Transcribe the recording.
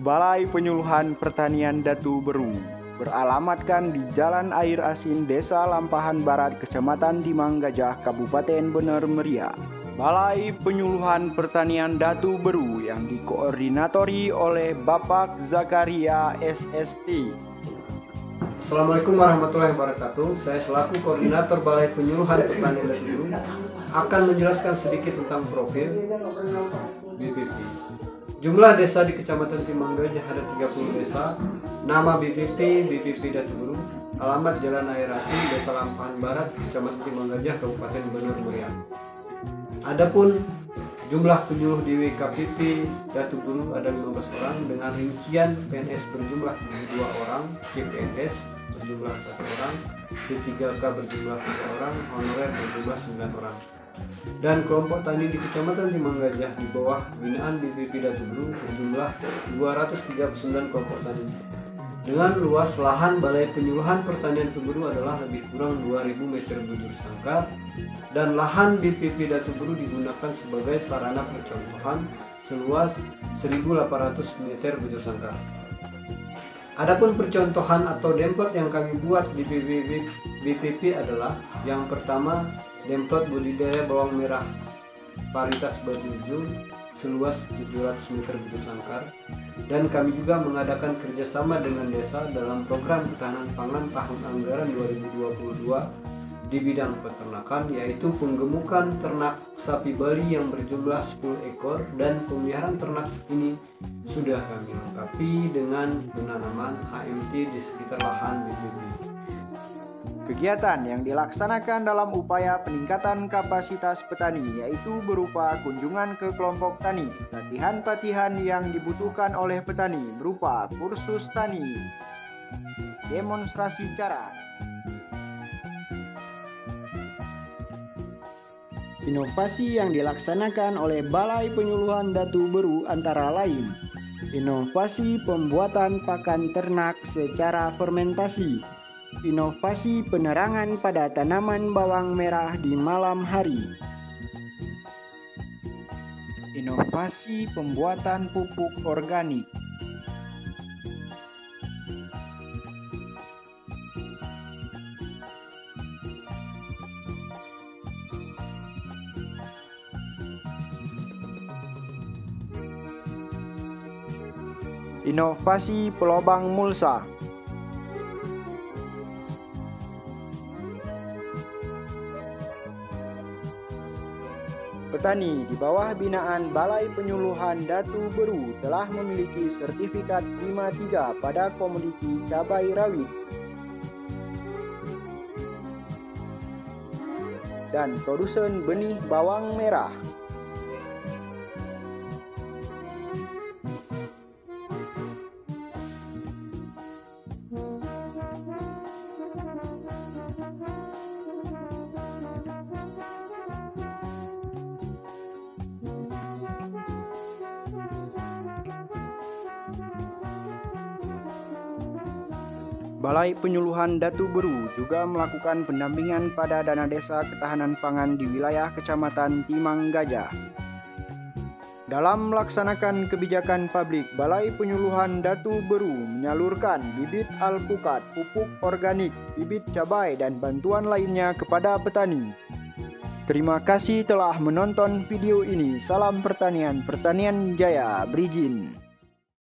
Balai Penyuluhan Pertanian Datu Beru beralamatkan di Jalan Air Asin, Desa Lampahan Barat, Kecamatan Timang Gajah, Kabupaten Bener Meriah. Balai Penyuluhan Pertanian Datu Beru yang dikoordinatori oleh Bapak Zakaria SST. Assalamualaikum warahmatullahi wabarakatuh. Saya selaku koordinator Balai Penyuluhan Pertanian Datu Beru akan menjelaskan sedikit tentang profil BPP. Jumlah desa di Kecamatan Timang Gajah ada 30 desa. Nama BPP Datu Beru. Alamat Jalan Air Asin, Desa Lampahan Barat, Kecamatan Timang Gajah, Kabupaten Bener Meriah. Adapun jumlah penyuluh di WKPP Datu Beru ada 15 orang dengan rincian PNS berjumlah 2 orang, CPNS berjumlah 1 orang, P3K berjumlah 3 orang, honorer berjumlah 9 orang. Dan kelompok tani di Kecamatan Timang Gajah di bawah binaan BPP Datu Beru berjumlah 239 kelompok tani. Dengan luas lahan Balai Penyuluhan Pertanian Datu Beru adalah lebih kurang 2000 meter bujur sangkar, dan lahan BPP Datu Beru digunakan sebagai sarana percontohan seluas 1800 meter bujur sangkar. Adapun percontohan atau demplot yang kami buat di BPP adalah yang pertama, demplot budidaya bawang merah varietas Baduju seluas 700 meter bujur sangkar, dan kami juga mengadakan kerjasama dengan desa dalam program ketahanan pangan tahun anggaran 2022 di bidang peternakan, yaitu penggemukan ternak sapi Bali yang berjumlah 10 ekor, dan pemeliharaan ternak ini sudah kami lengkapi dengan penanaman HMT di sekitar lahan BPP. Kegiatan yang dilaksanakan dalam upaya peningkatan kapasitas petani yaitu berupa kunjungan ke kelompok tani, latihan-latihan yang dibutuhkan oleh petani berupa kursus tani, demonstrasi cara, inovasi yang dilaksanakan oleh Balai Penyuluhan Datu Beru antara lain inovasi pembuatan pakan ternak secara fermentasi, inovasi penerangan pada tanaman bawang merah di malam hari, inovasi pembuatan pupuk organik, inovasi pelobang mulsa, petani di bawah binaan Balai Penyuluhan Datu Beru telah memiliki sertifikat Prima 3 pada komoditi cabai rawit dan produsen benih bawang merah. Balai Penyuluhan Datu Beru juga melakukan pendampingan pada dana desa ketahanan pangan di wilayah Kecamatan Timang Gajah. Dalam melaksanakan kebijakan publik, Balai Penyuluhan Datu Beru menyalurkan bibit alpukat, pupuk organik, bibit cabai, dan bantuan lainnya kepada petani. Terima kasih telah menonton video ini. Salam pertanian, pertanian jaya, berizin.